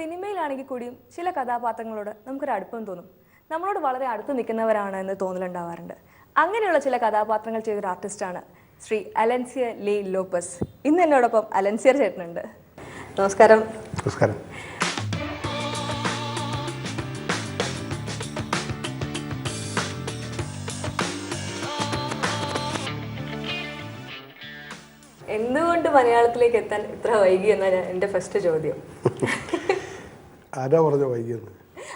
സിനിമയിലാണെങ്കിൽ കൂടിയും ചില കഥാപാത്രങ്ങളോട് നമുക്കൊരു അടുപ്പം തോന്നും. നമ്മളോട് വളരെ അടുത്ത് നിൽക്കുന്നവരാണ് എന്ന് തോന്നലുണ്ടാവാറുണ്ട്. അങ്ങനെയുള്ള ചില കഥാപാത്രങ്ങൾ ചെയ്തൊരു ആർട്ടിസ്റ്റാണ് ശ്രീ അലൻസിയർ ലീ ലോപ്പസ്. ഇന്ന് എന്നോടൊപ്പം അലൻസിയർ ചേട്ടനുണ്ട്. നമസ്കാരം. നമസ്കാരം. എന്തുകൊണ്ട് മലയാളത്തിലേക്ക് എത്താൻ ഇത്ര വൈകി എന്നാണ് എൻ്റെ ഫസ്റ്റ് ചോദ്യം. ആരാ പറഞ്ഞ വൈകിയെന്ന്?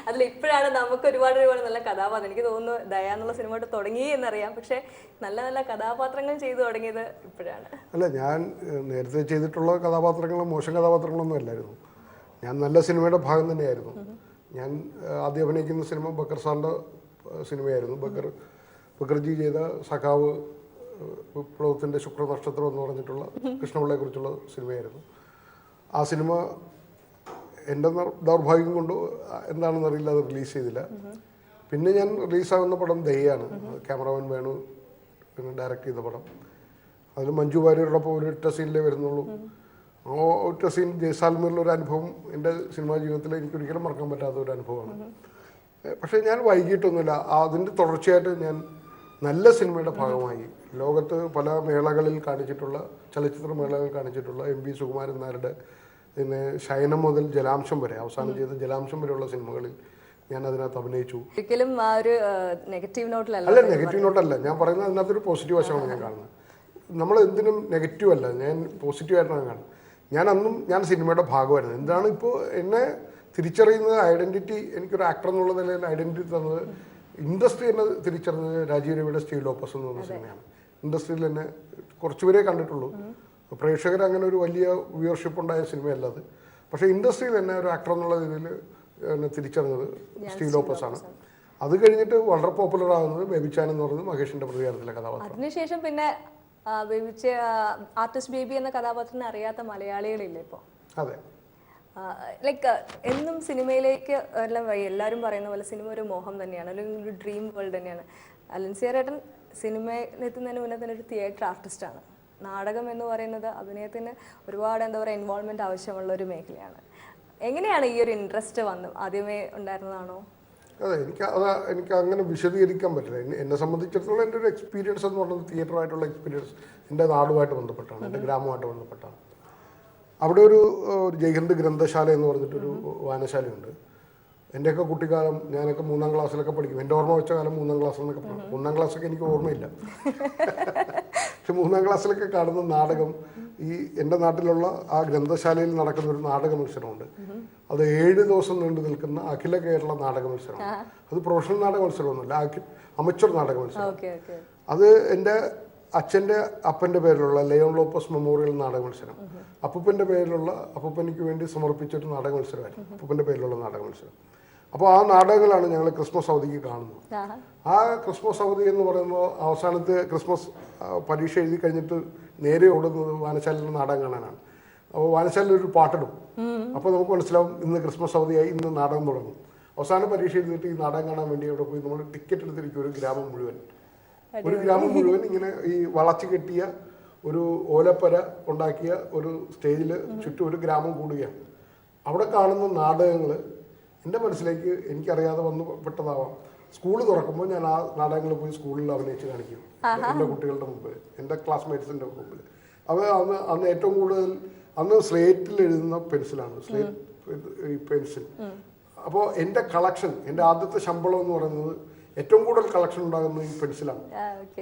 അതിൽ ഇപ്പോഴാണ് നമുക്ക് ഒരുപാട് നല്ല കഥാപാത്രം, എനിക്ക് തോന്നുന്നു ദയ എന്നുള്ള സിനിമ തൊട്ട് തുടങ്ങി എന്നറിയാം, പക്ഷെ നല്ല നല്ല കഥാപാത്രങ്ങൾ ചെയ്തു തുടങ്ങിയത് ഇപ്പോഴാണ്. അല്ല, ഞാൻ നേരത്തെ ചെയ്തിട്ടുള്ള കഥാപാത്രങ്ങളും മോശം കഥാപാത്രങ്ങളൊന്നും അല്ലായിരുന്നു. ഞാൻ നല്ല സിനിമയുടെ ഭാഗം തന്നെയായിരുന്നു. ഞാൻ ആദ്യം അഭിനയിക്കുന്ന സിനിമ ബക്കർ സാറിൻ്റെ സിനിമയായിരുന്നു. ബക്കർജി ചെയ്ത സഖാവ്, വിപ്ലവത്തിൻ്റെ ശുക്രനക്ഷത്രം എന്ന് പറഞ്ഞിട്ടുള്ള കൃഷ്ണപിള്ളയെ കുറിച്ചുള്ള സിനിമയായിരുന്നു. ആ സിനിമ എൻ്റെ ദൗർഭാഗ്യം കൊണ്ട് എന്താണെന്ന് അറിയില്ല, അത് റിലീസ് ചെയ്തില്ല. പിന്നെ ഞാൻ റിലീസാകുന്ന പടം ദയ്യാണ്. ക്യാമറമാൻ വേണു പിന്നെ ഡയറക്റ്റ് ചെയ്ത പടം. അതിൽ മഞ്ജു വാര്യരോടൊപ്പം ഒരൊറ്റ സീനിലേ വരുന്നുള്ളൂ. ആ ഒറ്റ സീൻ ജയ്സാൽമീറിലൊരു അനുഭവം എൻ്റെ സിനിമാ ജീവിതത്തിൽ എനിക്കൊരിക്കലും മറക്കാൻ പറ്റാത്ത ഒരു അനുഭവമാണ്. പക്ഷേ ഞാൻ വൈകിട്ടൊന്നുമില്ല, അതിൻ്റെ തുടർച്ചയായിട്ട് ഞാൻ നല്ല സിനിമയുടെ ഭാഗമായി ലോകത്ത് പല മേളകളിൽ കാണിച്ചിട്ടുള്ള, ചലച്ചിത്ര മേളകളിൽ കാണിച്ചിട്ടുള്ള MB സുകുമാരൻ നായരുടെ പിന്നെ ശയനം മുതൽ ജലാംശം വരെ, അവസാനം ചെയ്ത ജലാംശം വരെയുള്ള സിനിമകളിൽ ഞാൻ അതിനകത്ത് അഭിനയിച്ചു. ഒരിക്കലും ആ ഒരു നെഗറ്റീവ് നോട്ടിലല്ല. അല്ല, നെഗറ്റീവ് നോട്ടല്ല ഞാൻ പറയുന്നത്. അതിനകത്തൊരു പോസിറ്റീവ് വശമാണ് ഞാൻ കാണുന്നത്. നമ്മൾ എന്തിനും നെഗറ്റീവ് അല്ല, ഞാൻ പോസിറ്റീവായിട്ടാണ് കാണുന്നത്. ഞാൻ സിനിമയുടെ ഭാഗമായിരുന്നു. എന്താണ് ഇപ്പോൾ എന്നെ തിരിച്ചറിയുന്നത്, ഐഡൻറ്റിറ്റി, എനിക്കൊരു ആക്ടർ എന്നുള്ള നിലയിൽ ഐഡൻറ്റിറ്റി തന്നത് ഇൻഡസ്ട്രി എന്നെ തിരിച്ചറിഞ്ഞത് രാജീവ് രവിയുടെ സ്റ്റീൽ ലോപ്പസ് എന്ന് പറഞ്ഞ സിനിമയാണ്. ഇൻഡസ്ട്രിയിൽ എന്നെ കുറച്ചുപേരെ കണ്ടിട്ടുള്ളൂ. പ്രേക്ഷകർ അങ്ങനെ ഒരു വലിയ വ്യൂവർഷിപ്പ് ഉണ്ടായ സിനിമയല്ല അത്. പക്ഷേ ഇൻഡസ്ട്രിയിൽ തന്നെ ഒരു ആക്ടർ എന്നുള്ള രീതിയിൽ എന്നെ തിരിച്ചറിഞ്ഞത് സ്റ്റീൽ ലോപ്പസ് ആണ്. അത് കഴിഞ്ഞിട്ട് വളരെ പോപ്പുലർ ആകുന്നത് ബേബിച്ചാൻ എന്ന് പറയുന്നത് മഹേഷിന്റെ പ്രതികാരത്തിലെ കഥാപാത്രം. അതിനുശേഷം പിന്നെ ആർട്ടിസ്റ്റ് ബേബി എന്ന കഥാപാത്രത്തിനെ അറിയാത്ത മലയാളികളില്ല ഇപ്പോൾ. അതെ, ലൈക്ക് എന്നും സിനിമയിലേക്ക് എല്ലാവരും പറയുന്ന പോലെ സിനിമ ഒരു മോഹം തന്നെയാണ്, അല്ലെങ്കിൽ ഒരു ഡ്രീം വേൾഡ് തന്നെയാണ്. അലൻസിയർ ഏട്ടൻ സിനിമയിൽ എത്തുന്നതിന് മുന്നേ തന്നെ ഒരു തിയേറ്റർ ആർട്ടിസ്റ്റാണ്. നാടകം എന്ന് പറയുന്നത് അഭിനയത്തിന് ഒരുപാട് ഇൻവോൾവ്മെന്റ് ആവശ്യമുള്ള ഒരു മേഖലയാണ്. എങ്ങനെയാണ് ഈ ഒരു ഇൻട്രസ്റ്റ് ആദ്യമേ ഉണ്ടായിരുന്നതാണോ? അതെ, എനിക്ക് അങ്ങനെ വിശദീകരിക്കാൻ പറ്റില്ല. എന്നെ സംബന്ധിച്ചിടത്തോളം എൻ്റെ ഒരു എക്സ്പീരിയൻസ് എന്ന് പറയുന്നത് തിയേറ്ററായിട്ടുള്ള എക്സ്പീരിയൻസ് എൻ്റെ നാടുമായിട്ട് ബന്ധപ്പെട്ടാണ്, എൻ്റെ ഗ്രാമമായിട്ട് ബന്ധപ്പെട്ടാണ്. അവിടെ ഒരു ജയ്ഹിന്ദ് ഗ്രന്ഥശാല എന്ന് പറഞ്ഞിട്ടൊരു വായനശാലയുണ്ട്. എൻ്റെയൊക്കെ കുട്ടിക്കാലം, ഞാനൊക്കെ 3ാം ക്ലാസ്സിലൊക്കെ പഠിക്കും. എൻ്റെ ഓർമ്മ വെച്ച കാലം 3ാം ക്ലാസ് എന്നൊക്കെ പറഞ്ഞു. 1ാം ക്ലാസ്സൊക്കെ എനിക്ക് ഓർമ്മയില്ല. പക്ഷെ 3ാം ക്ലാസ്സിലൊക്കെ കാണുന്ന നാടകം, ഈ എൻ്റെ നാട്ടിലുള്ള ആ ഗ്രന്ഥശാലയിൽ നടക്കുന്ന ഒരു നാടക മത്സരമുണ്ട്. അത് 7 ദിവസം നീണ്ടു നിൽക്കുന്ന അഖില കേരള നാടക മത്സരമാണ്. അത് പ്രൊഫഷണൽ നാടക മത്സരമൊന്നുമില്ല, അമച്വർ നാടക മത്സരം. അത് എൻ്റെ അച്ഛൻ്റെ അപ്പൻ്റെ പേരിലുള്ള ലയോൺ ലോപ്പസ് മെമ്മോറിയൽ നാടക മത്സരം, അപ്പൂപ്പൻ്റെ പേരിലുള്ള, അപ്പൂപ്പനിക്ക് വേണ്ടി സമർപ്പിച്ചൊരു നാടക മത്സരമായിരുന്നു അപ്പൂപ്പൻ്റെ പേരിലുള്ള നാടക മത്സരം. അപ്പോൾ ആ നാടകങ്ങളാണ് ഞങ്ങൾ ക്രിസ്മസ് അവധിക്ക് കാണുന്നത്. ആ ക്രിസ്മസ് അവധി എന്ന് പറയുമ്പോൾ അവസാനത്തെ ക്രിസ്മസ് പരീക്ഷ എഴുതി കഴിഞ്ഞിട്ട് നേരെ ഓടുന്നത് വായനശാലയിലെ നാടകം കാണാനാണ്. അപ്പോൾ വായനശാലയിൽ ഒരു പാട്ടിടും. അപ്പോൾ നമുക്ക് മനസ്സിലാവും ഇന്ന് ക്രിസ്മസ് അവധിയായി, ഇന്ന് നാടകം തുടങ്ങും. അവസാന പരീക്ഷ എഴുതിയിട്ട് ഈ നാടകം കാണാൻ വേണ്ടി അവിടെ പോയി നമ്മൾ ടിക്കറ്റ് എടുത്തിരിക്കും. ഒരു ഗ്രാമം മുഴുവൻ ഇങ്ങനെ ഈ വളച്ചു കെട്ടിയ ഒരു ഓലപ്പര ഉണ്ടാക്കിയ ഒരു സ്റ്റേജിൽ ചുറ്റും ഒരു ഗ്രാമം കൂടുകയാണ്. അവിടെ കാണുന്ന നാടകങ്ങൾ എൻ്റെ മനസ്സിലേക്ക് എനിക്കറിയാതെ വന്ന് പെട്ടതാവാം. സ്കൂൾ തുറക്കുമ്പോൾ ഞാൻ ആ നാടകങ്ങളിൽ പോയി സ്കൂളിൽ അഭിനയിച്ച് കാണിക്കും എൻ്റെ കുട്ടികളുടെ മുമ്പിൽ, എൻ്റെ ക്ലാസ്മേറ്റ്സിൻ്റെ മുമ്പിൽ. അന്ന് ഏറ്റവും കൂടുതൽ സ്ലേറ്റിൽ എഴുതുന്ന പെൻസിലാണ്, ഈ പെൻസിൽ. അപ്പോൾ എൻ്റെ കളക്ഷൻ, എൻ്റെ ആദ്യത്തെ ശമ്പളം എന്ന് പറയുന്നത് ഏറ്റവും കൂടുതൽ കളക്ഷൻ ഉണ്ടാകുന്നത് ഈ പെൻസിലാണ്.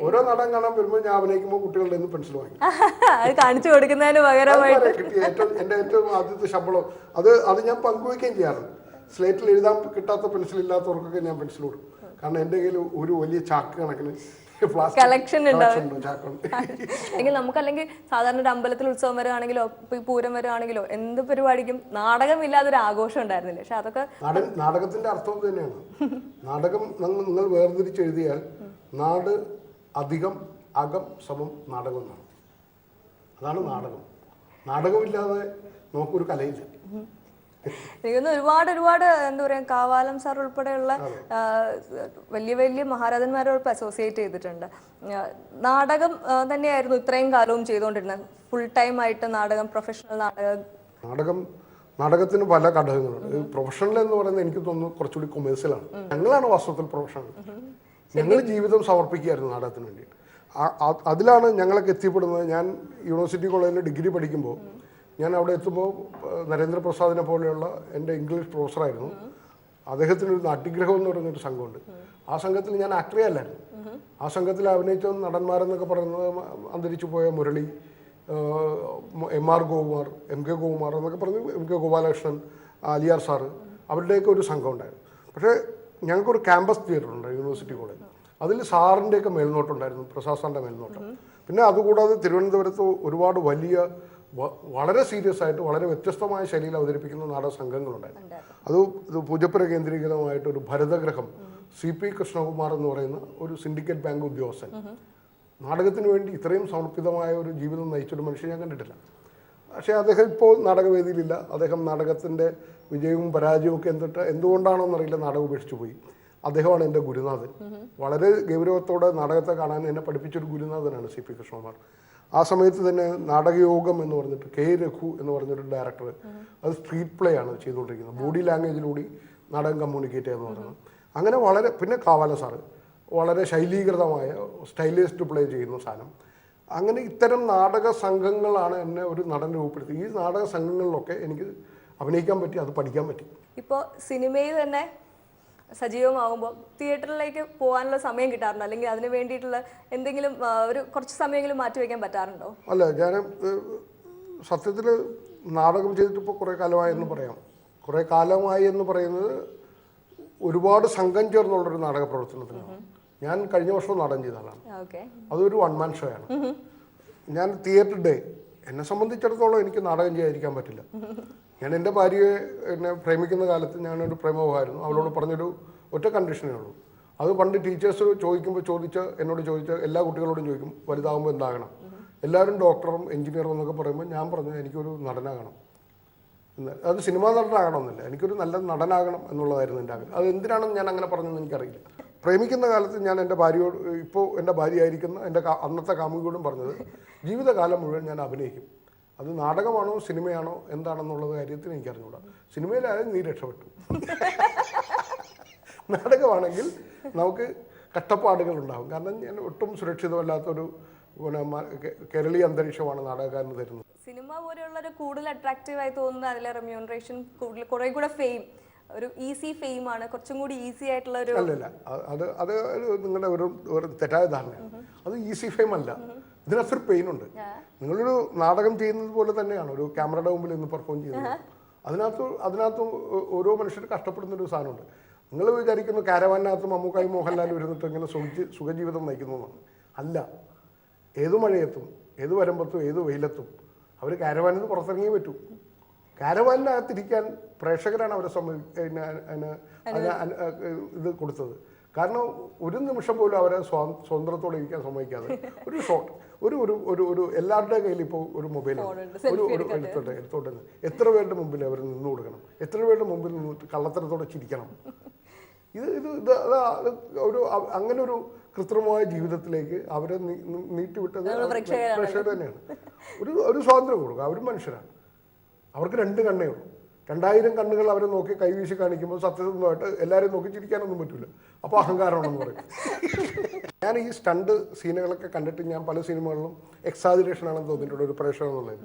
ഓരോ നാടകം കാണാൻ വരുമ്പോൾ ഞാൻ അഭിനയിക്കുമ്പോൾ കുട്ടികളുടെ നിന്ന് പെൻസിൽ വാങ്ങി കാണിച്ചു കൊടുക്കുന്നതിന് പകരമായിട്ട് കിട്ടിയ എൻ്റെ ഏറ്റവും ആദ്യത്തെ ശമ്പളം അത് ഞാൻ പങ്കുവയ്ക്കുകയും ചെയ്യാറുണ്ട്. സ്ലേറ്റിൽ എഴുതാൻ കിട്ടാത്ത പെൻസിൽ ഇല്ലാത്തവർക്കൊക്കെ ഞാൻ പെൻസിൽ കൊടുക്കും. കാരണം എൻ്റെ കയ്യിൽ ഒരു വലിയ ചാക്ക് കണക്കിന് കളക്ഷൻ എങ്കിൽ നമുക്കല്ലെങ്കിൽ സാധാരണ ഒരു അമ്പലത്തിൽ ഉത്സവം വരികയാണെങ്കിലോ പൂരം വരികയാണെങ്കിലോ എന്ത് പരിപാടിക്കും നാടകമില്ലാതൊരു ആഘോഷം ഉണ്ടായിരുന്നില്ല. പക്ഷെ അതൊക്കെ നാടകത്തിന്റെ അർത്ഥം തന്നെയാണ്. നാടകം നിങ്ങൾ വേർതിരിച്ചെഴുതിയാൽ നാട് അധികം അകം സമം നാടകം എന്നാണ്. അതാണ് നാടകം. നാടകമില്ലാതെ നമുക്കൊരു കലയില്ല. എനിക്കൊന്ന് ഒരുപാട് എന്താ പറയുക, കാവാലം സാർ ഉൾപ്പെടെയുള്ള വലിയ വലിയ മഹാരാജന്മാരോട് അസോസിയേറ്റ് ചെയ്തിട്ടുണ്ട്. നാടകം തന്നെയായിരുന്നു ഇത്രയും കാലവും ചെയ്തുകൊണ്ടിരുന്നത്, ഫുൾ ടൈം ആയിട്ട് നാടകം, പ്രൊഫഷണൽ നാടകം. നാടകത്തിന് പല ഘടകങ്ങളുണ്ട്. പ്രൊഫഷണൽ എന്ന് പറയുന്നത് എനിക്ക് തോന്നുന്നു കുറച്ചുകൂടി കൊമേഴ്സ്യലാണ്. ഞങ്ങളാണ് വാസ്തവത്തിൽ പ്രൊഫഷണൽ. ഞങ്ങൾ ജീവിതം സമർപ്പിക്കുകയായിരുന്നു നാടകത്തിന് വേണ്ടിയിട്ട്. അതിലാണ് ഞങ്ങളൊക്കെ എത്തിപ്പെടുന്നത്. ഞാൻ യൂണിവേഴ്സിറ്റി കോളേജിൽ ഡിഗ്രി പഠിക്കുമ്പോൾ ഞാൻ അവിടെ എത്തുമ്പോൾ നരേന്ദ്രപ്രസാദിനെ പോലെയുള്ള എൻ്റെ ഇംഗ്ലീഷ് പ്രൊഫസറായിരുന്നു. അദ്ദേഹത്തിനൊരു നാട്യഗ്രഹം എന്ന് പറയുന്നൊരു സംഘമുണ്ട്. ആ സംഘത്തിൽ ഞാൻ ആക്ടറേ അല്ലായിരുന്നു. ആ സംഘത്തിൽ അഭിനയിച്ച നടന്മാരെന്നൊക്കെ പറയുന്നത് അന്തരിച്ചു പോയ മുരളി, MR ഗോകുമാർ, MK ഗോകുമാർ എന്നൊക്കെ പറഞ്ഞ് MK ഗോപാലകൃഷ്ണൻ, അലിയാർ സാറ്, അവരുടെയൊക്കെ ഒരു സംഘം ഉണ്ടായിരുന്നു. പക്ഷേ ഞങ്ങൾക്കൊരു ക്യാമ്പസ് തിയേറ്റർ ഉണ്ട് യൂണിവേഴ്സിറ്റി കോളേജ്. അതിൽ സാറിൻ്റെയൊക്കെ മേൽനോട്ടം ഉണ്ടായിരുന്നു, പ്രസാദ് സാറിൻ്റെ മേൽനോട്ടം. പിന്നെ അതുകൂടാതെ തിരുവനന്തപുരത്ത് ഒരുപാട് വലിയ വളരെ സീരിയസ് ആയിട്ട് വളരെ വ്യത്യസ്തമായ ശൈലിയിൽ അവതരിപ്പിക്കുന്ന നാടക സംഘങ്ങളുണ്ടായിരുന്നു. ഇത് പൂജപ്പുര കേന്ദ്രീകൃതമായിട്ട് ഒരു ഭരതഗ്രഹം, CP കൃഷ്ണകുമാർ എന്ന് പറയുന്ന ഒരു സിൻഡിക്കേറ്റ് ബാങ്ക് ഉദ്യോഗസ്ഥൻ നാടകത്തിന് വേണ്ടി ഇത്രയും സമർപ്പിതമായ ഒരു ജീവിതം നയിച്ചൊരു മനുഷ്യൻ ഞാൻ കണ്ടിട്ടില്ല. പക്ഷേ അദ്ദേഹം ഇപ്പോൾ നാടകവേദിയിലില്ല. അദ്ദേഹം നാടകത്തിൻ്റെ വിജയവും പരാജയവും ഒക്കെ എന്തുകൊണ്ടാണെന്നറിയില്ല നാടകം ഉപേക്ഷിച്ചു പോയി. അദ്ദേഹമാണ് എൻ്റെ ഗുരുനാഥൻ. വളരെ ഗൗരവത്തോടെ നാടകത്തെ കാണാൻ എന്നെ പഠിപ്പിച്ചൊരു ഗുരുനാഥനാണ് CP കൃഷ്ണകുമാർ. ആ സമയത്ത് തന്നെ നാടകയോഗം എന്ന് പറഞ്ഞിട്ട് K രഘു എന്ന് പറഞ്ഞൊരു ഡയറക്ടർ, അത് സ്ട്രീറ്റ് പ്ലേ ആണ് ചെയ്തുകൊണ്ടിരിക്കുന്നത്. ബോഡി ലാംഗ്വേജിലൂടെ നാടകം കമ്മ്യൂണിക്കേറ്റ് ചെയ്യുക എന്ന് പറയുന്നത്. അങ്ങനെ വളരെ, പിന്നെ കാവാല സാറ് വളരെ ശൈലീകൃതമായ സ്റ്റൈലിസ്റ്റ് പ്ലേ ചെയ്യുന്ന സാധനം. അങ്ങനെ ഇത്തരം നാടക സംഘങ്ങളാണ് എന്നെ ഒരു നടൻ രൂപപ്പെടുത്തി. ഈ നാടക സംഘങ്ങളിലൊക്കെ എനിക്ക് അഭിനയിക്കാൻ പറ്റി, അത് പഠിക്കാൻ പറ്റി. ഇപ്പോൾ സിനിമയിൽ തന്നെ സജീവമാകുമ്പോൾ തിയേറ്ററിലേക്ക് പോകാനുള്ള സമയം കിട്ടാറുണ്ടോ, അല്ലെങ്കിൽ അതിന് വേണ്ടിയിട്ടുള്ള എന്തെങ്കിലും ഒരു കുറച്ച് സമയമെങ്കിലും മാറ്റിവെക്കാൻ പറ്റാറുണ്ടോ? അല്ല, ഞാൻ സത്യത്തിൽ നാടകം ചെയ്തിട്ട് ഇപ്പോൾ കുറേ കാലമായി എന്ന് പറയാം. കുറേ കാലമായി എന്ന് പറയുന്നത് ഒരുപാട് സംഘം ചേർന്നുള്ളൊരു നാടക പ്രവർത്തനത്തിനാണ്. ഞാൻ കഴിഞ്ഞ വർഷം നാടകം ചെയ്ത ആളാണ്. അതൊരു 1 man ഷോ ആണ്. ഞാൻ തിയേറ്റർ ഡേ, എന്നെ സംബന്ധിച്ചിടത്തോളം എനിക്ക് നാടകം ചെയ്യാതിരിക്കാൻ പറ്റില്ല. ഞാൻ എൻ്റെ ഭാര്യയെ എന്നെ പ്രേമിക്കുന്ന കാലത്ത് ഞാനൊരു പ്രേമവുമായിരുന്നു. അവളോട് പറഞ്ഞൊരു ഒറ്റ കണ്ടീഷനേ ഉള്ളൂ. അത് പണ്ട് ടീച്ചേഴ്സ് എന്നോട് ചോദിച്ച എല്ലാ കുട്ടികളോടും ചോദിക്കും, വലുതാകുമ്പോൾ എന്താകണം? എല്ലാവരും ഡോക്ടറും എഞ്ചിനീയറും എന്നൊക്കെ പറയുമ്പോൾ ഞാൻ പറഞ്ഞു എനിക്കൊരു നടനാകണം എന്ന്. അത് സിനിമാ നടനാകണമെന്നില്ല, എനിക്കൊരു നല്ല നടനാകണം എന്നുള്ളതായിരുന്നു എൻ്റെ ആഗ്രഹം. അത് എന്തിനാണെന്ന് ഞാൻ അങ്ങനെ പറഞ്ഞെന്ന് എനിക്കറിയില്ല. പ്രേമിക്കുന്ന കാലത്ത് ഞാൻ എൻ്റെ ഭാര്യയോട്, ഇപ്പോൾ എൻ്റെ ഭാര്യയായിരിക്കുന്ന എൻ്റെ അന്നത്തെ കാമുകിയോടും പറഞ്ഞത്, ജീവിതകാലം മുഴുവൻ ഞാൻ അഭിനയിക്കും. അത് നാടകമാണോ സിനിമയാണോ എന്താണെന്നുള്ളത് കാര്യത്തിൽ എനിക്ക് അറിഞ്ഞുകൂടാ. സിനിമയിലായാലും നീ രക്ഷപ്പെട്ടു. നാടകമാണെങ്കിൽ നമുക്ക് കഷ്ടപ്പാടുകൾ ഉണ്ടാകും. കാരണം ഞാൻ ഒട്ടും സുരക്ഷിതമല്ലാത്തൊരു കേരളീയ അന്തരീക്ഷമാണ് നാടകക്കാരന് തരുന്നത്. സിനിമ പോലെയുള്ളൊരു കൂടുതൽ അട്രാക്റ്റീവായി തോന്നുന്നത് അതിലെ റെമ്യൂണറേഷൻ, കൂടുതൽ കുറേ കൂടെ ഫെയിം, ഒരു ഈസി ഫെയിം ആണ്, കുറച്ചും കൂടി ഈസി ആയിട്ടുള്ള ഒരു. അല്ലല്ല, അത് നിങ്ങളുടെ ഒരു തെറ്റായ ധാരണയാണ്. അത് ഈസി ഫെയിം അല്ല, ഇതിനകത്തൊരു പെയിൻ ഉണ്ട്. നിങ്ങളൊരു നാടകം ചെയ്യുന്നത് പോലെ തന്നെയാണ് ഒരു ക്യാമറയുടെ മുമ്പിൽ ഇന്ന് പെർഫോം ചെയ്യുന്നത്. അതിനകത്ത് ഓരോ മനുഷ്യർ കഷ്ടപ്പെടുന്ന ഒരു സാധനമുണ്ട്. നിങ്ങൾ വിചാരിക്കുന്നു കാരവാനകത്ത് മമ്മൂക്കായും മോഹൻലാലും ഇരുന്നിട്ട് ഇങ്ങനെ സുഖജീവിതം നയിക്കുന്നതാണ്. അല്ല, ഏതു മഴയത്തും ഏത് വരമ്പത്തും ഏത് വെയിലത്തും അവർ കാരവാനിൽ നിന്ന് പുറത്തിറങ്ങിയേ പറ്റൂ. കാരവാനിനകത്തിരിക്കാൻ പ്രേക്ഷകരാണ് അവരെ ഇത് കൊടുത്തത്. കാരണം ഒരു നിമിഷം പോലും അവരെ സ്വതന്ത്രത്തോടെ ഇരിക്കാൻ സമ്മതിക്കാതെ ഒരു ഷോട്ട്, ഒരു എല്ലാവരുടെ കയ്യിൽ ഇപ്പോൾ ഒരു മൊബൈലാണ്, ഒരു എടുത്തോട്ടെ എത്ര പേരുടെ മുമ്പിൽ അവർ നിന്ന് കൊടുക്കണം, എത്ര പേരുടെ മുമ്പിൽ നിന്നിട്ട് കള്ളത്തരത്തോടെ ചിരിക്കണം. ഒരു അങ്ങനെ ഒരു കൃത്രിമമായ ജീവിതത്തിലേക്ക് അവരെ നീട്ടിവിട്ടത് പ്രേക്ഷകർ തന്നെയാണ്. ഒരു സ്വാതന്ത്ര്യം കൊടുക്കുക. അവർ മനുഷ്യരാണ്, അവർക്ക് 2 കണ്ണേ ഉള്ളൂ. 2000 കണ്ണുകൾ അവരെ നോക്കി കൈവീശി കാണിക്കുമ്പോൾ സത്യസന്ധമായിട്ട് എല്ലാവരെയും നോക്കി ചിരിക്കാനൊന്നും പറ്റില്ല. അപ്പോൾ അഹങ്കാരമാണെന്ന് പറയും. ഞാൻ ഈ സ്റ്റണ്ട് സീനുകളൊക്കെ കണ്ടിട്ട് ഞാൻ പല സിനിമകളിലും എക്സാജറേഷൻ ആണെന്ന് തോന്നിയിട്ടുണ്ട് ഒരു പ്രേക്ഷകൻ എന്നുള്ളത്.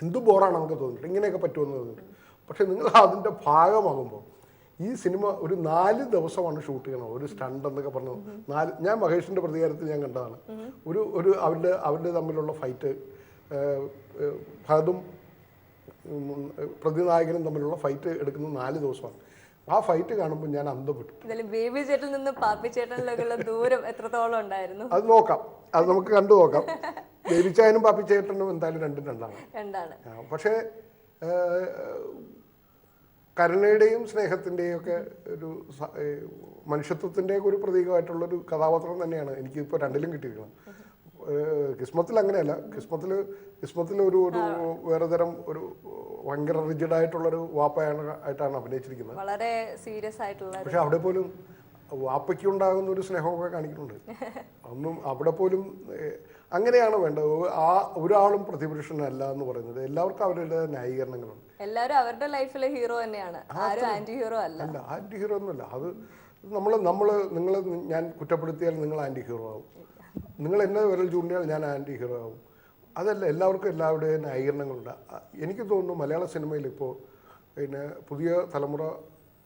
എന്ത് ബോറാണ് നമുക്ക് തോന്നിയിട്ട്, ഇങ്ങനെയൊക്കെ പറ്റുമെന്ന് തോന്നിയിട്ട്. പക്ഷെ നിങ്ങൾ അതിൻ്റെ ഭാഗമാകുമ്പോൾ ഈ സിനിമ ഒരു 4 ദിവസമാണ് ഷൂട്ട് ചെയ്യണം. ഒരു സ്റ്റണ്ട് എന്നൊക്കെ പറഞ്ഞു ഞാൻ മഹേഷിൻ്റെ പ്രതികാരത്തിൽ ഞാൻ കണ്ടതാണ്. അവരുടെ തമ്മിലുള്ള ഫൈറ്റ്, ഭരതും പ്രതിനായകനും തമ്മിലുള്ള ഫൈറ്റ് എടുക്കുന്ന 4 ദിവസമാണ്. ആ ഫൈറ്റ് കാണുമ്പോൾ ഞാൻ അന്തപ്പെട്ടു. ബേബി ചേട്ടനിൽ നിന്ന് പാപ്പി ചേട്ടനിലേക്കുള്ള ദൂരം എത്രത്തോളം ഉണ്ടായിരുന്നു അത് നോക്കാം, അത് നമുക്ക് കണ്ടു നോക്കാം. ബേബി ചായനും പാപ്പി ചേട്ടനും എന്തായാലും രണ്ടാണ്. പക്ഷേ കരുണയുടെയും സ്നേഹത്തിൻ്റെയും ഒക്കെ ഒരു മനുഷ്യത്വത്തിൻ്റെയൊക്കെ ഒരു പ്രതീകമായിട്ടുള്ളൊരു കഥാപാത്രം തന്നെയാണ് എനിക്ക് ഇപ്പോൾ 2ലും കിട്ടിയിരിക്കുന്നത്. കിസ്മത്തിൽ അങ്ങനെയല്ല. കിസ്മത്തിൽ ഒരു വേറെ തരം ഒരു ഭയങ്കര റിജിഡായിട്ടുള്ളൊരു വാപ്പയായിട്ടാണ് അഭിനയിച്ചിരിക്കുന്നത്. വളരെ സീരിയസ് ആയിട്ടുള്ള. പക്ഷെ അവിടെ പോലും വാപ്പയ്ക്ക് ഉണ്ടാകുന്ന ഒരു സ്നേഹമൊക്കെ കാണിക്കുന്നുണ്ട്. അവിടെ പോലും അങ്ങനെയാണ് വേണ്ടത്. ആ ഒരാളും പ്രതിപുരുഷനല്ല എന്ന് പറയുന്നത്. എല്ലാവർക്കും അവരുടെ ന്യായീകരണങ്ങളുണ്ട്. എല്ലാവരും അവരുടെ ലൈഫിലെ ഹീറോ തന്നെയാണ്, ആരും ആന്റി ഹീറോ അല്ല. അല്ല, ആൻറ്റി ഹീറോ ഒന്നുമല്ല. അത് നിങ്ങൾ ഞാൻ കുറ്റപ്പെടുത്തിയാൽ നിങ്ങൾ ആൻറ്റി ഹീറോ ആവും, നിങ്ങൾ എന്നെ വിരൽ ചൂണ്ടിയാൽ ഞാൻ ആൻറ്റി ഹീറോ ആവും. അതല്ല, എല്ലാവർക്കും എല്ലാവരുടെയും ന്യായീകരണങ്ങളുണ്ട്. എനിക്ക് തോന്നുന്നു മലയാള സിനിമയിൽ ഇപ്പോൾ പിന്നെ പുതിയ തലമുറ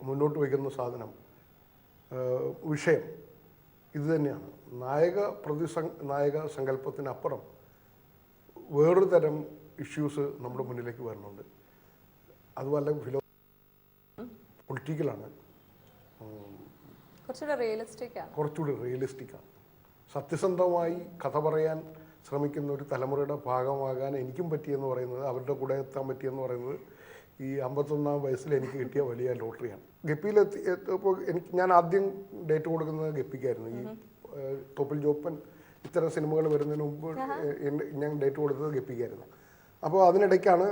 മുന്നോട്ട് വയ്ക്കുന്ന സാധനം വിഷയം ഇത് തന്നെയാണ്. നായക സങ്കല്പത്തിനപ്പുറം വേറൊരു തരം ഇഷ്യൂസ് നമ്മുടെ മുന്നിലേക്ക് വരുന്നുണ്ട്. അത് വല്ല പൊളിറ്റിക്കലാണ്, കുറച്ചുകൂടി റിയലിസ്റ്റിക്കാണ്. സത്യസന്ധമായി കഥ പറയാൻ ശ്രമിക്കുന്ന ഒരു തലമുറയുടെ ഭാഗമാകാൻ എനിക്കും പറ്റിയെന്ന് പറയുന്നത്, അവരുടെ കൂടെ എത്താൻ പറ്റിയെന്ന് പറയുന്നത് ഈ 51-ാം വയസ്സിൽ എനിക്ക് കിട്ടിയ വലിയ ലോട്ടറിയാണ്. ഗപ്പിയിലെത്തിയപ്പോൾ ഞാൻ ആദ്യം ഡേറ്റ് കൊടുക്കുന്നത് ഗപ്പിക്കായിരുന്നു. ഈ തോപ്പിൽ ജോപ്പൻ ഇത്തരം സിനിമകൾ വരുന്നതിന് മുമ്പ് ഞാൻ ഡേറ്റ് കൊടുത്തത് ഗപ്പിക്കായിരുന്നു. അപ്പോൾ അതിനിടയ്ക്കാണ്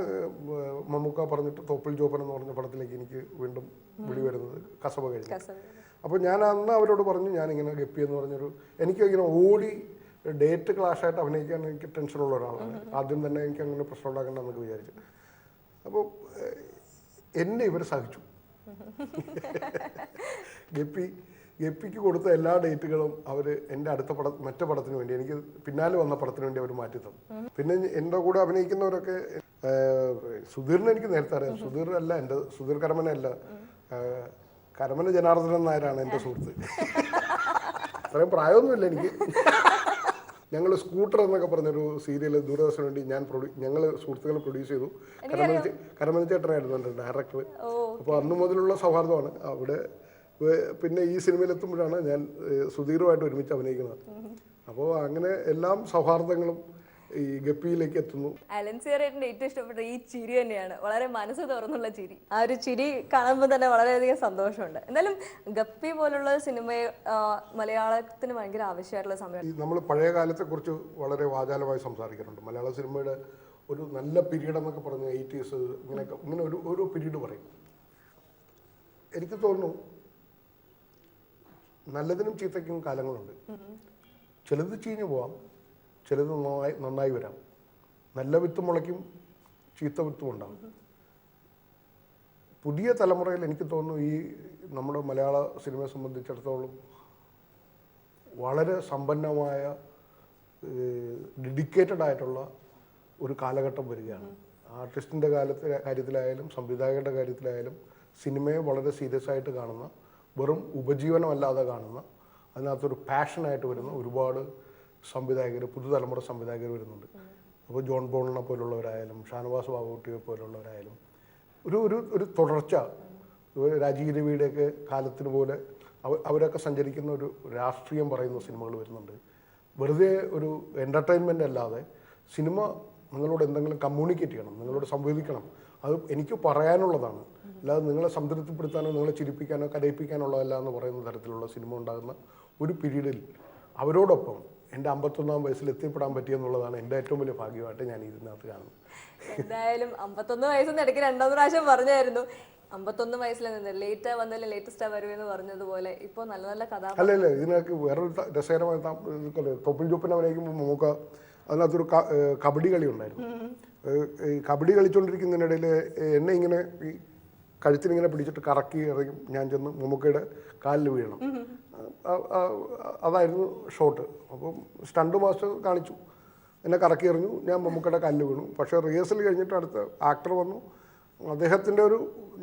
മമ്മൂക്ക പറഞ്ഞിട്ട് തോപ്പിൽ ജോപ്പൻ എന്ന് പറഞ്ഞ പടത്തിലേക്ക് എനിക്ക് വീണ്ടും വിളി വരുന്നത്, കസബ കഴിഞ്ഞു. അപ്പോൾ ഞാൻ അന്ന് അവരോട് പറഞ്ഞു, ഞാനിങ്ങനെ ഗപ്പി എന്ന് പറഞ്ഞൊരു, എനിക്കിങ്ങനെ ഓടി ഡേറ്റ് ക്ലാഷായിട്ട് അഭിനയിക്കാൻ എനിക്ക് ടെൻഷനുള്ള ഒരാളാണ്. ആദ്യം തന്നെ എനിക്ക് അങ്ങനെ പ്രശ്നം ഉണ്ടാക്കണ്ടെന്നൊക്കെ വിചാരിച്ചു. അപ്പോൾ എന്നെ ഇവർ സഹിച്ചു. ഗപ്പിക്ക് കൊടുത്ത എല്ലാ ഡേറ്റുകളും അവർ എൻ്റെ അടുത്ത മറ്റേ പടത്തിന് വേണ്ടി, എനിക്ക് പിന്നാലെ വന്ന പടത്തിന് വേണ്ടി അവർ മാറ്റി തന്നു. പിന്നെ എൻ്റെ കൂടെ അഭിനയിക്കുന്നവരൊക്കെ, സുധീറിനെ എനിക്ക് നേരത്തെ അറിയാം. സുധീർ കരമനല്ല, കരമന ജനാർദ്ദനൻ നായരാണ് എൻ്റെ സുഹൃത്ത്. അത്രയും പ്രായമൊന്നുമില്ല എനിക്ക്. ഞങ്ങൾ സ്കൂട്ടർ എന്നൊക്കെ പറഞ്ഞൊരു സീരിയൽ ദൂരദർശന് വേണ്ടി ഞങ്ങൾ സുഹൃത്തുക്കൾ പ്രൊഡ്യൂസ് ചെയ്തു. കരമന ചേട്ടനായിരുന്നു എൻ്റെ ഡയറക്ടർ. അപ്പോൾ അന്ന് മുതലുള്ള സൗഹാർദ്ദമാണ് അവിടെ. പിന്നെ ഈ സിനിമയിലെത്തുമ്പോഴാണ് ഞാൻ സുധീറുമായിട്ട് ഒരുമിച്ച് അഭിനയിക്കുന്നത്. അപ്പോൾ അങ്ങനെ എല്ലാം സൗഹാർദ്ദങ്ങളും ഈ ഗപ്പിയിലേക്ക് എത്തുന്നു. അലൻസിയറേട്ടൻ്റെ ഏറ്റവും ഇഷ്ടപ്പെട്ട ഈ ചിരി തന്നെയാണ്, വളരെ മനസ്സ് തുറന്നുള്ള ചിരി. ആ ഒരു ചിരി കാണുമ്പോൾ തന്നെ വളരെയധികം സന്തോഷമുണ്ട്. എന്നാലും ഗപ്പി പോലുള്ള സിനിമ മലയാളത്തിന് ഭയങ്കര ആവശ്യമായിട്ടുള്ള സമയം. നമ്മൾ പഴയ കാലത്തെക്കുറിച്ച് വളരെ വാചാലമായി സംസാരിക്കാറുണ്ട്. മലയാള സിനിമയുടെ ഒരു നല്ല പീരീഡ് എന്നൊക്കെ പറഞ്ഞ് 80s ഇങ്ങനെ ഒരു പീരീഡ് പറയും. എനിക്ക് തോന്നുന്നു നല്ലതിനും ചീത്തയ്ക്കും കാലങ്ങളുണ്ട്. ചിലത് ചീഞ്ഞു പോവാം, ചിലത് നന്നായി വരാം. നല്ല വിത്ത് മുളയ്ക്കും, ചീത്ത വിത്തും ഉണ്ടാകും. പുതിയ തലമുറയിൽ എനിക്ക് തോന്നുന്നു ഈ നമ്മുടെ മലയാള സിനിമയെ സംബന്ധിച്ചിടത്തോളം വളരെ സമ്പന്നമായ ഡെഡിക്കേറ്റഡ് ആയിട്ടുള്ള ഒരു കാലഘട്ടം വരികയാണ്. ആർട്ടിസ്റ്റിൻ്റെ കാര്യത്തിലായാലും സംവിധായകരുടെ കാര്യത്തിലായാലും സിനിമയെ വളരെ സീരിയസ് ആയിട്ട് കാണുന്ന, വെറും ഉപജീവനമല്ലാതെ കാണുന്ന, അതിനകത്തൊരു പാഷനായിട്ട് വരുന്ന ഒരുപാട് സംവിധായകർ, പുതുതലമുറ സംവിധായകർ വരുന്നുണ്ട്. അപ്പോൾ ജോൺ ബോളിനെ പോലുള്ളവരായാലും ഷാനവാസ് ബാബുട്ടിയെ പോലുള്ളവരായാലും ഒരു തുടർച്ച, രാജീവ് രവിയുടെയൊക്കെ കാലത്തിന് പോലെ അവരൊക്കെ സഞ്ചരിക്കുന്ന ഒരു രാഷ്ട്രീയം പറയുന്ന സിനിമകൾ വരുന്നുണ്ട്. വെറുതെ ഒരു എൻ്റർടൈൻമെൻ്റ് അല്ലാതെ സിനിമ നിങ്ങളോട് എന്തെങ്കിലും കമ്മ്യൂണിക്കേറ്റ് ചെയ്യണം, നിങ്ങളോട് സംവദിക്കണം. അത് എനിക്ക് പറയാനുള്ളതാണ്, അല്ലാതെ നിങ്ങളെ സംതൃപ്തിപ്പെടുത്താനോ നിങ്ങളെ ചിരിപ്പിക്കാനോ കരയിപ്പിക്കാനുള്ളതല്ല എന്ന് പറയുന്ന തരത്തിലുള്ള സിനിമ ഉണ്ടാകുന്ന ഒരു പീരീഡിൽ അവരോടൊപ്പം എൻ്റെ 51-ാം വയസ്സിൽ എത്തിപ്പെടാൻ പറ്റിയെന്നുള്ളതാണ് എൻ്റെ ഏറ്റവും വലിയ ഭാഗ്യമായിട്ട് ഞാൻ ഇതിനകത്ത് കാണുന്നത്. എന്തായാലും 51 വയസ്സെന്ന് ഇടയ്ക്ക് 2 പ്രാവശ്യം പറഞ്ഞായിരുന്നു. 51 വയസ്സിൽ നിന്ന് ലേറ്റ് വന്നാലും ലേറ്റസ്റ്റ് വരുമെന്ന് പറഞ്ഞതുപോലെ ഇപ്പോൾ നല്ല നല്ല കഥ. അല്ലല്ല, ഇതിനൊക്കെ വേറൊരു രസകരമായ തൊപ്പിൽ ജോപ്പൻ അഭിനയിക്കുമ്പോൾ നമുക്ക് അതിനകത്തൊരു കബഡി കളി ഉണ്ടായിരുന്നു. ഈ കബഡി കളിച്ചുകൊണ്ടിരിക്കുന്നതിനിടയിൽ എന്നെ ഇങ്ങനെ ഈ കഴുത്തിനിങ്ങനെ പിടിച്ചിട്ട് കറക്കി ഇറങ്ങി ഞാൻ ചെന്ന് മമ്മൂക്കയുടെ കാലിൽ വീഴണം. അതായിരുന്നു ഷോട്ട്. അപ്പം സ്റ്റണ്ട് മാസ്റ്റർ കാണിച്ചു, എന്നെ കറക്കി എറിഞ്ഞു, ഞാൻ മമ്മൂക്കയുടെ കാലിൽ വീണു. പക്ഷേ റിഹേഴ്സൽ കഴിഞ്ഞിട്ട് അടുത്ത ആക്ടർ വന്നു. അദ്ദേഹത്തിൻ്റെ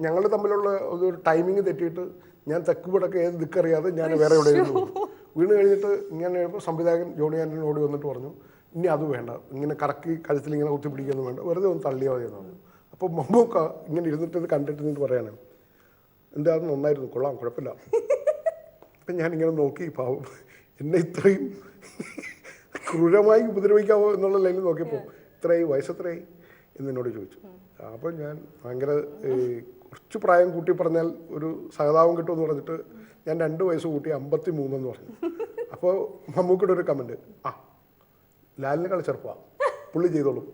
ഞങ്ങൾ തമ്മിലുള്ള ഒരു ടൈമിങ് തെറ്റിയിട്ട് ഞാൻ തെക്ക് വടക്ക് ഏത് ദിക്കറിയാതെ ഞാൻ വേറെ എവിടെയായിരുന്നു വീണ് കഴിഞ്ഞിട്ട് ഇങ്ങനെ സംവിധായകൻ ജോണി ആൻ്റണി ഓടി വന്നിട്ട് പറഞ്ഞു, ഇനി അത് വേണ്ട, ഇങ്ങനെ കറക്കി കഴുത്തിൽ ഇങ്ങനെ കുത്തിപ്പിടിക്കൊന്നും വേണ്ട, വെറുതെ ഒന്ന് തള്ളിയാൽ മതി എന്ന് പറഞ്ഞു. അപ്പോൾ മമ്മൂക്ക ഇങ്ങനെ ഇരുന്നിട്ട് ഇത് കണ്ടിട്ട് നിന്ന് പറയാണ്, എന്താ അത് നന്നായിരുന്നു, കൊള്ളാം, കുഴപ്പമില്ല. അപ്പം ഞാനിങ്ങനെ നോക്കി, പാവം എന്നെ ഇത്രയും ക്രൂരമായി ഉപദ്രവിക്കാമോ എന്നുള്ള ലൈനിൽ നോക്കിയപ്പോൾ ഇത്രയും വയസ്സെത്രയായി എന്നോട് ചോദിച്ചു. അപ്പോൾ ഞാൻ ഭയങ്കര കുറച്ച് പ്രായം കൂട്ടി പറഞ്ഞാൽ ഒരു സഹതാപം കിട്ടുമെന്ന് പറഞ്ഞിട്ട് ഞാൻ 2 വയസ്സ് കൂട്ടി 53 എന്ന് പറഞ്ഞു. അപ്പോൾ മമ്മൂക്കയുടെ ഒരു കമൻറ്റ്, ലാലിനേക്കാൾ ചെറുപ്പമാണ്, പുള്ളി ചെയ്തോളും.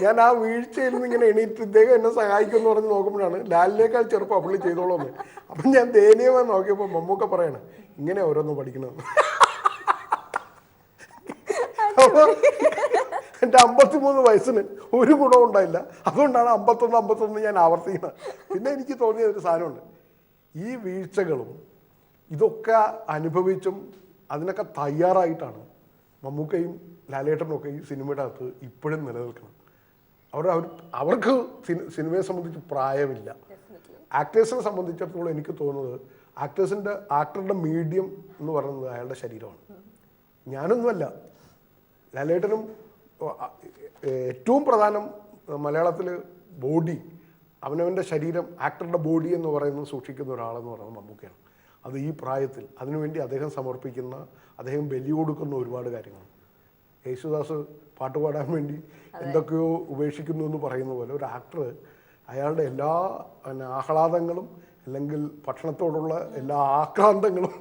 ഞാൻ ആ വീഴ്ചയിൽ നിന്ന് ഇങ്ങനെ എണീറ്റ് ഇദ്ദേഹം എന്നെ സഹായിക്കുമെന്ന് പറഞ്ഞ് നോക്കുമ്പോഴാണ് ലാലിനേക്കാൾ ചെറുപ്പം പുള്ളി ചെയ്തോളൂന്ന്. അപ്പം ഞാൻ ദയനീയമായി നോക്കിയപ്പോൾ മമ്മൂക്ക പറയണം ഇങ്ങനെ ഓരോന്ന് പഠിക്കണമെന്ന്. അപ്പോൾ എൻ്റെ 53 വയസ്സിന് ഒരു ഗുണവും ഉണ്ടായില്ല. അതുകൊണ്ടാണ് 51 ഞാൻ ആവർത്തിക്കുന്നത്. പിന്നെ എനിക്ക് തോന്നിയ ഒരു സാധനമുണ്ട്, ഈ വീഴ്ചകളും ഇതൊക്കെ അനുഭവിച്ചും അതിനൊക്കെ തയ്യാറായിട്ടാണ് മമ്മൂക്കയും ലാലേട്ടനും ഒക്കെ ഈ സിനിമയുടെ അകത്ത് ഇപ്പോഴും നിലനിൽക്കണം. അവർക്ക് സിനിമയെ സംബന്ധിച്ച് പ്രായമില്ല. ആക്ടേഴ്സിനെ സംബന്ധിച്ചിടത്തോളം എനിക്ക് തോന്നുന്നത് ആക്ടറുടെ മീഡിയം എന്ന് പറയുന്നത് അയാളുടെ ശരീരമാണ്. ഞാനൊന്നുമല്ല, ലാലേട്ടനും ഏറ്റവും പ്രധാനം മലയാളത്തിൽ ബോഡി, അവനവൻ്റെ ശരീരം, ആക്ടറുടെ ബോഡി എന്ന് പറയുന്നത് സൂക്ഷിക്കുന്ന ഒരാളെന്ന് പറയുന്നത് മമ്മൂക്കയാണ്. അത് ഈ പ്രായത്തിൽ അതിനുവേണ്ടി അദ്ദേഹം സമർപ്പിക്കുന്ന, അദ്ദേഹം ബലി കൊടുക്കുന്ന ഒരുപാട് കാര്യങ്ങൾ. യേശുദാസ് പാട്ട് പാടാൻ വേണ്ടി എന്തൊക്കെയോ ഉപേക്ഷിക്കുന്നു എന്ന് പറയുന്ന പോലെ ഒരു ആക്ടർ അയാളുടെ എല്ലാ ആഹ്ലാദങ്ങളും അല്ലെങ്കിൽ ഭക്ഷണത്തോടുള്ള എല്ലാ ആക്രാന്തങ്ങളും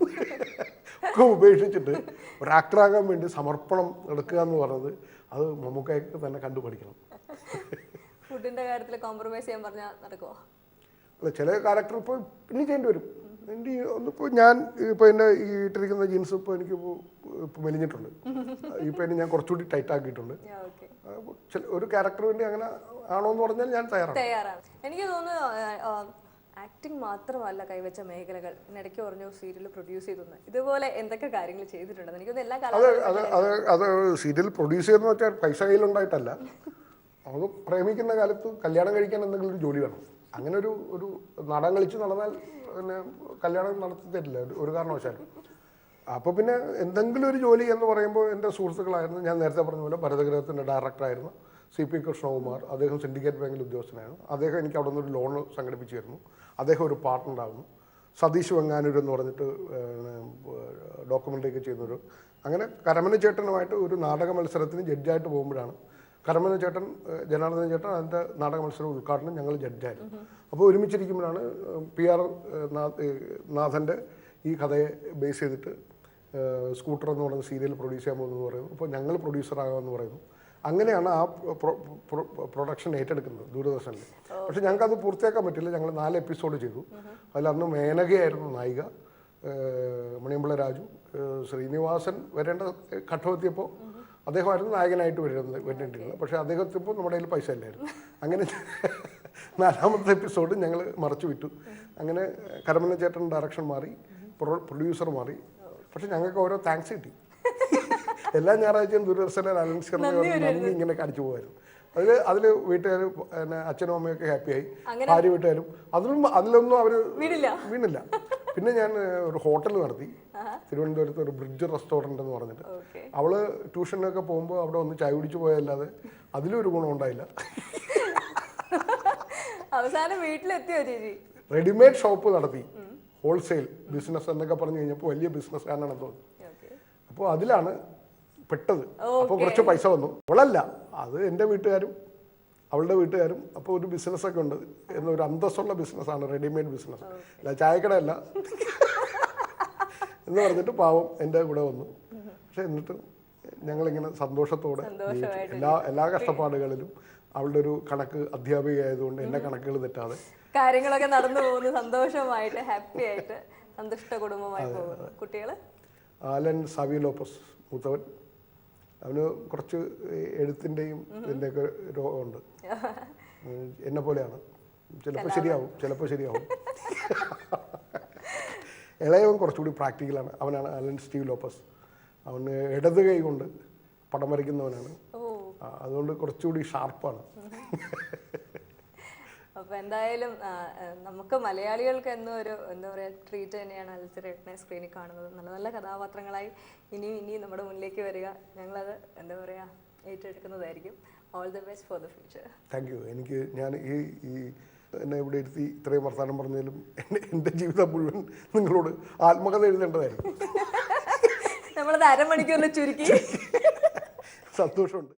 ഒക്കെ ഉപേക്ഷിച്ചിട്ട് ഒരു ആക്ടറാകാൻ വേണ്ടി സമർപ്പണം എടുക്കുക എന്ന് പറയുന്നത് അത് മമ്മൂക്കയ്ക്ക് തന്നെ കണ്ടുപഠിക്കണം. ഫുഡിന്റെ കാര്യത്തിൽ കോംപ്രമൈസ് ചെയ്യാൻ പറഞ്ഞാൽ നടക്കുമോ? അല്ല, ചില ക്യാരക്ടർ ഇപ്പോൾ ഇനി ചെയ്യേണ്ടി വരും. എൻ്റെ ഒന്നിപ്പോൾ ഞാൻ ഇപ്പോൾ എൻ്റെ ഈ ഇട്ടിരിക്കുന്ന ജീൻസ് ഇപ്പോൾ എനിക്കിപ്പോൾ മെലിഞ്ഞിട്ടുണ്ട്. ഇപ്പോൾ ഞാൻ കുറച്ചുകൂടി ടൈറ്റ് ആക്കിയിട്ടുണ്ട്. ഒരു ക്യാരക്ടർ വേണ്ടി അങ്ങനെ ആണോ എന്ന് പറഞ്ഞാൽ ഞാൻ തയ്യാറാണ്. എനിക്ക് തോന്നുന്നു ആക്ടിങ് മാത്രമല്ല കൈവച്ച മേഖലകൾ. ഇടയ്ക്ക് പറഞ്ഞു സീരിയൽ പ്രൊഡ്യൂസ് ചെയ്തു, ഇതുപോലെ എന്തൊക്കെ കാര്യങ്ങൾ ചെയ്തിട്ടുണ്ടെന്ന് എനിക്ക് എല്ലാ അത് സീരിയൽ പ്രൊഡ്യൂസ് ചെയ്തെന്ന് വെച്ചാൽ പൈസ കയ്യിലുണ്ടായിട്ടല്ല. അത് പ്രേമിക്കുന്ന കാലത്ത് കല്യാണം കഴിക്കാൻ എന്തെങ്കിലും ഒരു ജോലി വേണം. അങ്ങനെ ഒരു നാടകം കളിച്ച് നടന്നാൽ പിന്നെ കല്യാണം നടത്തി തരില്ല ഒരു കാരണവശാലും. അപ്പോൾ പിന്നെ എന്തെങ്കിലും ഒരു ജോലി എന്ന് പറയുമ്പോൾ എൻ്റെ സുഹൃത്തുക്കളായിരുന്നു, ഞാൻ നേരത്തെ പറഞ്ഞ പോലെ ഭരതഗ്രഹത്തിൻ്റെ ഡയറക്ടറായിരുന്നു CP കൃഷ്ണകുമാർ. അദ്ദേഹം സിൻഡിക്കേറ്റ് ബാങ്കിൽ ഉദ്യോഗസ്ഥനായിരുന്നു. അദ്ദേഹം എനിക്ക് അവിടെ നിന്നൊരു ലോൺ സംഘടിപ്പിച്ചു തരുന്നു. അദ്ദേഹം ഒരു പാർട്ട്ണറാകുന്നു. സതീഷ് വെങ്ങാനൂർ എന്ന് പറഞ്ഞിട്ട് ഡോക്യുമെൻ്ററി ചെയ്യുന്നൊരു, അങ്ങനെ കരമന ചേട്ടനുമായിട്ട് ഒരു നാടക മത്സരത്തിന് ജഡ്ജായിട്ട് പോകുമ്പോഴാണ് കരമന ചേട്ടൻ, ജനാർദ്ദന ചേട്ടൻ അതിൻ്റെ നാടക മത്സരം ഉദ്ഘാടനം ഞങ്ങൾ ജഡ്ജായിരുന്നു. അപ്പോൾ ഒരുമിച്ചിരിക്കുമ്പോഴാണ് PR നാഥൻ്റെ ഈ കഥയെ ബേസ് ചെയ്തിട്ട് സ്കൂട്ടർ എന്ന് പറയുന്ന സീരിയൽ പ്രൊഡ്യൂസ് ചെയ്യാൻ പോകുന്നതെന്ന് പറയുന്നു. അപ്പോൾ ഞങ്ങൾ പ്രൊഡ്യൂസറാകാമെന്ന് പറയുന്നു. അങ്ങനെയാണ് ആ പ്രൊഡക്ഷൻ ഏറ്റെടുക്കുന്നത് ദൂരദർശനിൽ. പക്ഷെ ഞങ്ങൾക്കത് പൂർത്തിയാക്കാൻ പറ്റില്ല. ഞങ്ങൾ 4 എപ്പിസോഡ് ചെയ്തു. അതിലന്ന് മേനകയായിരുന്നു നായിക, മണിയമ്പിള്ള രാജു, ശ്രീനിവാസൻ വരേണ്ട ഘട്ടമെത്തിയപ്പോൾ അദ്ദേഹമായിരുന്നു നായകനായിട്ട് വരേണ്ടിയിരുന്നത്. പക്ഷേ അദ്ദേഹത്തിപ്പോൾ നമ്മുടെ കയ്യിൽ പൈസ ഇല്ലായിരുന്നു. അങ്ങനെ 4ാമത്തെ എപ്പിസോഡ് ഞങ്ങൾ മറച്ചു വിറ്റു. അങ്ങനെ കരമന ചേട്ടൻ ഡയറക്ഷൻ മാറി, പ്രൊഡ്യൂസർ മാറി. പക്ഷെ ഞങ്ങൾക്ക് ഓരോ താങ്ക്സ് കിട്ടി. എല്ലാ ഞായറാഴ്ചയും ദൂരദർശന നന്ദി ഇങ്ങനെ കാണിച്ചു പോകുമായിരുന്നു. അതിൽ വീട്ടുകാർ, പിന്നെ അച്ഛനും അമ്മയൊക്കെ ഹാപ്പിയായി, ഭാര്യ വീട്ടുകാരും. അതിലൊന്നും അവർ വീണില്ല. പിന്നെ ഞാൻ ഒരു ഹോട്ടൽ നടത്തി തിരുവനന്തപുരത്ത്, ഒരു ബ്രിഡ്ജ് റെസ്റ്റോറൻറ്റ് എന്ന് പറഞ്ഞിട്ട്. അവള് ട്യൂഷനൊക്കെ പോകുമ്പോൾ അവിടെ ഒന്ന് ചായ കുടിച്ചു പോയല്ലാതെ അതിലൊരു ഗുണം ഉണ്ടായില്ല. അവസാനം വീട്ടിലെത്തിയോ ചേച്ചി? റെഡിമെയ്ഡ് ഷോപ്പ് നടത്തി, ഹോൾസെയിൽ ബിസിനസ് എന്നൊക്കെ പറഞ്ഞു കഴിഞ്ഞപ്പോൾ വലിയ ബിസിനസ്സുകാരനാണെന്ന് തോന്നി. അപ്പോൾ അതിലാണ് പെട്ടത്. അപ്പോൾ കുറച്ച് പൈസ വന്നു. അവളല്ല, അത് എൻ്റെ വീട്ടുകാരും അവളുടെ വീട്ടുകാരും. അപ്പോൾ ഒരു ബിസിനസ്സൊക്കെ ഉണ്ട്, എന്നൊരു അന്തസ്സുള്ള ബിസിനസ്സാണ് റെഡിമെയ്ഡ് ബിസിനസ്, അല്ല ചായക്കടയല്ല എന്ന് പറഞ്ഞിട്ട് പാവം എൻ്റെ കൂടെ വന്നു. പക്ഷെ എന്നിട്ട് ഞങ്ങളിങ്ങനെ സന്തോഷത്തോടെ എല്ലാ കഷ്ടപ്പാടുകളിലും അവളുടെ ഒരു കണക്ക് അധ്യാപികയായതുകൊണ്ട് എൻ്റെ കണക്കുകൾ തെറ്റാതെ കാര്യങ്ങളൊക്കെ നടന്നു പോകുന്നു. സന്തോഷമായിട്ട്, ഹാപ്പി ആയിട്ട്, സന്തുഷ്ട കുടുംബമായി പോകുന്നു. കുട്ടികൾ ആലൻ സാവിലോപ്പസ് മൂത്തവൻ, അവന് കുറച്ച് എഴുത്തിൻ്റെയും ഇതിൻ്റെയൊക്കെ രോഗമുണ്ട്. എന്നെ പോലെയാണ്, ചിലപ്പോൾ ശരിയാവും. ഇളയവൻ കുറച്ചുകൂടി പ്രാക്ടിക്കലാണ്. അവനാണ് അലൻ സ്റ്റീവ് ലോപ്പസ്. അവന് ഇടത് കൈ കൊണ്ട് പടം വരയ്ക്കുന്നവനാണ്. അതുകൊണ്ട് കുറച്ചുകൂടി ഷാർപ്പാണ്. അപ്പോൾ എന്തായാലും നമുക്ക് മലയാളികൾക്ക് എന്നും ഒരു എന്താ പറയുക ട്രീറ്റ് തന്നെയാണ് അലൻസിയേട്ടനെ സ്ക്രീനിൽ കാണുന്നത്. നല്ല നല്ല കഥാപാത്രങ്ങളായി ഇനിയും നമ്മുടെ മുന്നിലേക്ക് വരിക. ഞങ്ങളത് എന്താ പറയുക ഏറ്റെടുക്കുന്നതായിരിക്കും. All the best for the future. Thank you. ഞാൻ എന്നെ ഇവിടെ ഇരുത്തി ഇത്രയും വർത്തമാനം പറഞ്ഞാലും എൻ്റെ ജീവിതം മുഴുവൻ നിങ്ങളോട് ആത്മകഥ എഴുതേണ്ടതായിരുന്നു. നമ്മളത് അരമണിക്കൂറിൽ ചുരുക്കി. സന്തോഷമുണ്ട്.